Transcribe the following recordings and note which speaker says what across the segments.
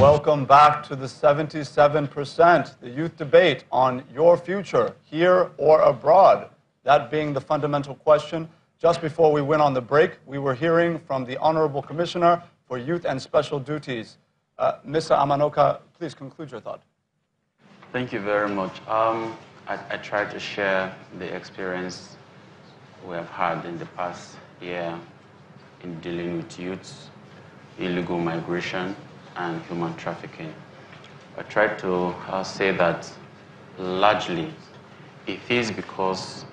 Speaker 1: Welcome back to the 77%, the youth debate on your future, here or abroad. That being the fundamental question. Just before we went on the break, we were hearing from the Honorable Commissioner for Youth and Special Duties. Mr. Amanoka, please conclude your thought.
Speaker 2: Thank you very much. I tried to share the experience we have had in the past year in dealing with youths, illegal migration, and human trafficking. I tried to say that largely it is because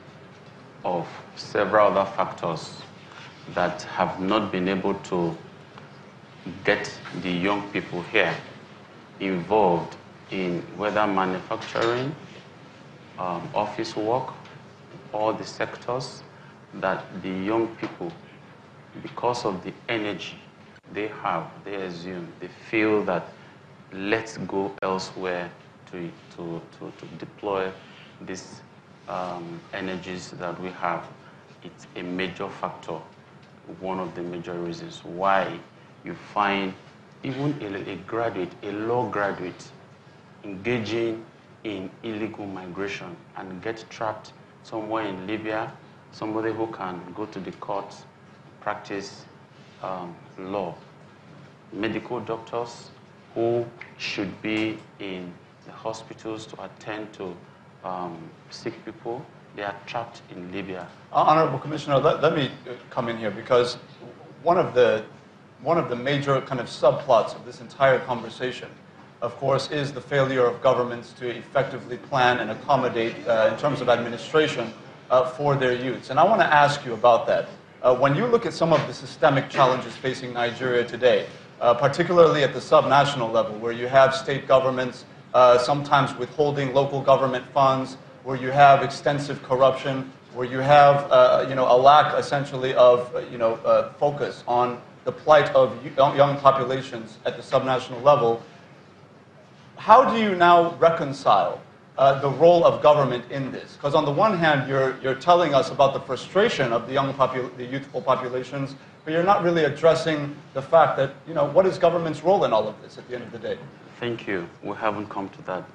Speaker 2: of several other factors that have not been able to get the young people here involved in whether manufacturing, office work, all the sectors that the young people, because of the energy they have, they assume, they feel that let's go elsewhere to deploy these energies that we have. It's a major factor, one of the major reasons why you find even a graduate, a law graduate, engaging in illegal migration and get trapped somewhere in Libya, somebody who can go to the courts, practice law. Medical doctors who should be in the hospitals to attend to sick people, they are trapped in Libya.
Speaker 1: Honorable Commissioner, let me come in here, because one of the major kind of subplots of this entire conversation, of course, is the failure of governments to effectively plan and accommodate in terms of administration for their youths. And I want to ask you about that. When you look at some of the systemic challenges facing Nigeria today, particularly at the subnational level, where you have state governments sometimes withholding local government funds, where you have extensive corruption, where you have a lack essentially of focus on the plight of young populations at the subnational level, how do you now reconcile the role of government in this? Because on the one hand, you're telling us about the frustration of the youthful populations, but you're not really addressing the fact that, what is government's role in all of this at the end of the day?
Speaker 2: Thank you. We haven't come to that.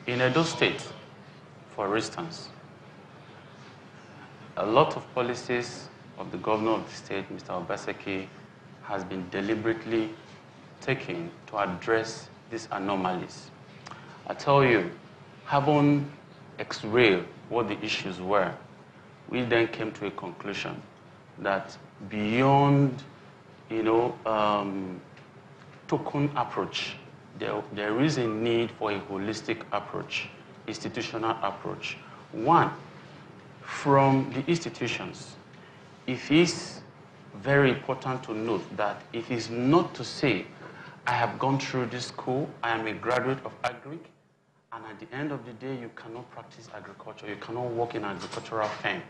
Speaker 2: In Edo State, for instance, a lot of policies of the governor of the state, Mr. Obaseki, has been deliberately taken to address these anomalies. I tell you, having x-rayed what the issues were, we then came to a conclusion that beyond, token approach, there is a need for a holistic approach, institutional approach. One, from the institutions, it is very important to note that it is not to say, I have gone through this school, I am a graduate of agric, and at the end of the day, you cannot practice agriculture, you cannot work in an agricultural firm.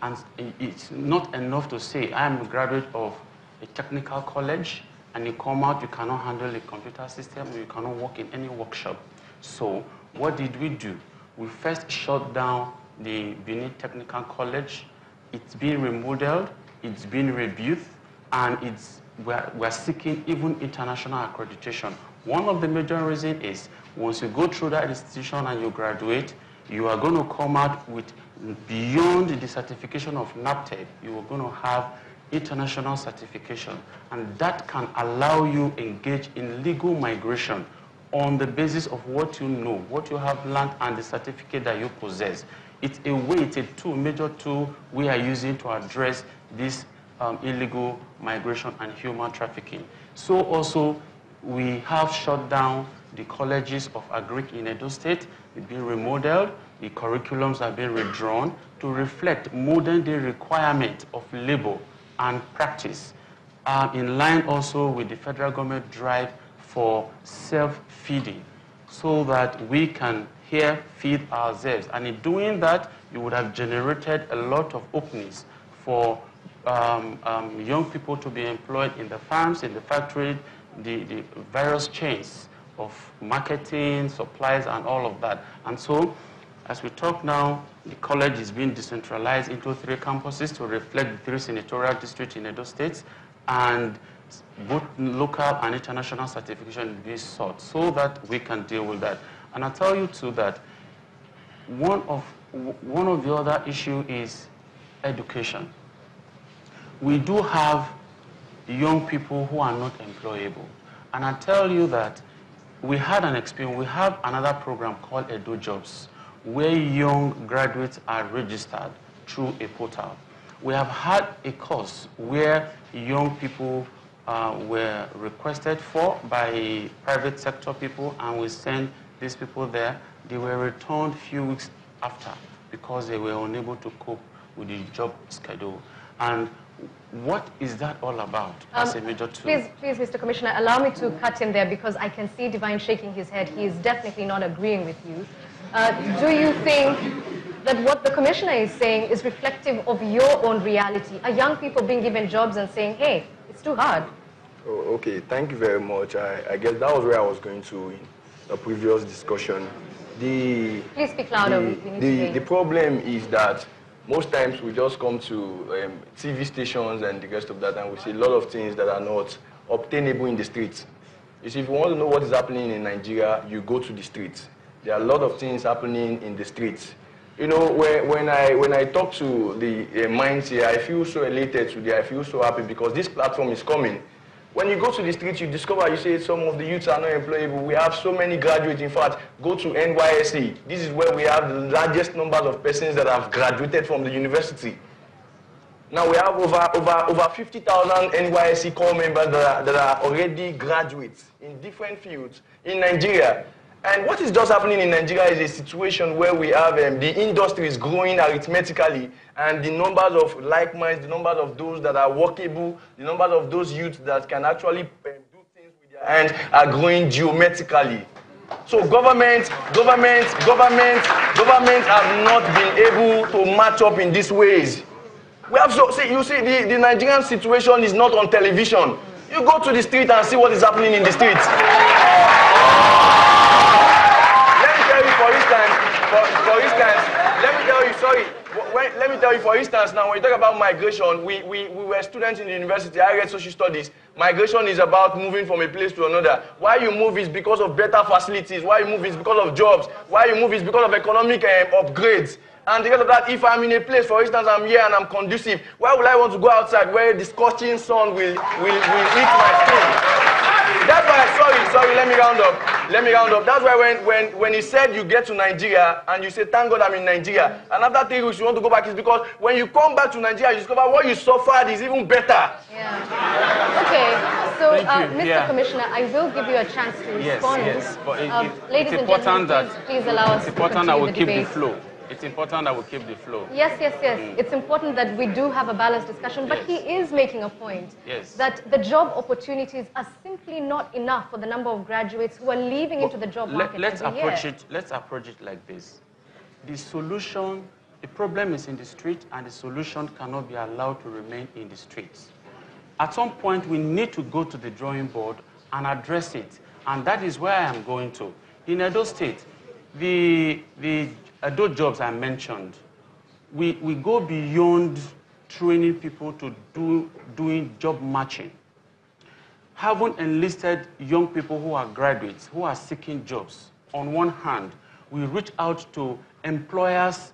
Speaker 2: And it's not enough to say, I am a graduate of a technical college, and you come out, you cannot handle a computer system, or you cannot work in any workshop. So what did we do? We first shut down the Benin Technical College. It's been remodeled, it's been rebuilt, and we're seeking even international accreditation. One of the major reasons is once you go through that institution and you graduate, you are going to come out with, beyond the certification of NAPTEP, you are going to have international certification. And that can allow you engage in legal migration on the basis of what you know, what you have learned, and the certificate that you possess. It's a way, it's a tool, major tool we are using to address this illegal migration and human trafficking. So also, we have shut down the colleges of agric in Edo State. They've been remodeled. The curriculums have been redrawn to reflect modern-day requirement of labor and practice, in line also with the federal government drive for self-feeding, so that we can here feed ourselves. And in doing that, you would have generated a lot of openings for young people to be employed in the farms, in the factory, the various chains of marketing, supplies, and all of that. And so, as we talk now, the college is being decentralized into 3 campuses to reflect the 3 senatorial districts in Edo State, and both local and international certification be sought so that we can deal with that. And I tell you too that one of the other issue is education. We do have young people who are not employable. And I tell you that we had an experience, we have another program called Edo Jobs, where young graduates are registered through a portal. We have had a course where young people were requested for by private sector people, and we sent these people there. They were returned a few weeks after because they were unable to cope with the job schedule. And what is that all about as a major tool?
Speaker 3: Please, Mr. Commissioner, allow me to cut in there because I can see Divine shaking his head. He is definitely not agreeing with you. Do you think that what the Commissioner is saying is reflective of your own reality? Are young people being given jobs and saying, hey, it's too hard?
Speaker 4: Oh, okay, thank you very much. I guess that was where I was going to in the previous discussion.
Speaker 3: Please speak louder.
Speaker 4: The problem is that most times we just come to TV stations and the rest of that, and we see a lot of things that are not obtainable in the streets. You see, if you want to know what is happening in Nigeria, you go to the streets. There are a lot of things happening in the streets. You know, when I talk to the minds here, I feel so elated today. I feel so happy because this platform is coming. When you go to the streets, you discover, you say some of the youths are not employable. We have so many graduates. In fact, go to NYSC. This is where we have the largest numbers of persons that have graduated from the university. Now we have over 50,000 NYSC core members that are already graduates in different fields in Nigeria. And what is just happening in Nigeria is a situation where we have the industry is growing arithmetically, and the numbers of like minds, the numbers of those that are workable, the numbers of those youths that can actually do things with their hands are growing geometrically. So governments have not been able to match up in these ways. We have you see, the Nigerian situation is not on television. You go to the street and see what is happening in the streets. Let me tell you, for instance, now when you talk about migration, we were students in the university. I read social studies. Migration is about moving from a place to another. Why you move is because of better facilities. Why you move is because of jobs. Why you move is because of economic upgrades. And because of that, if I'm in a place, for instance, I'm here and I'm conducive, why would I want to go outside where the scorching sun will eat my skin? That's why, sorry, let me round up. That's why when he said you get to Nigeria and you say, thank God I'm in Nigeria, and after 3 weeks you want to go back, it's because when you come back to Nigeria, you discover what you suffered is even better.
Speaker 3: Yeah. Okay, so Mr. Commissioner, I will give you a chance to respond.
Speaker 2: Yes, but
Speaker 3: ladies and gentlemen, please allow us to continue the debate.
Speaker 2: It's important that we keep the flow.
Speaker 3: Yes. It's important that we do have a balanced discussion, but he is making a point that the job opportunities are simply not enough for the number of graduates who are leaving into the job market
Speaker 2: Let's approach it like this. The problem is in the street, and the solution cannot be allowed to remain in the streets. At some point, we need to go to the drawing board and address it, and that is where I am going to. In Edo State, the Edo Jobs I mentioned, we go beyond training people to doing job matching. Having enlisted young people who are graduates, who are seeking jobs, on one hand, we reach out to employers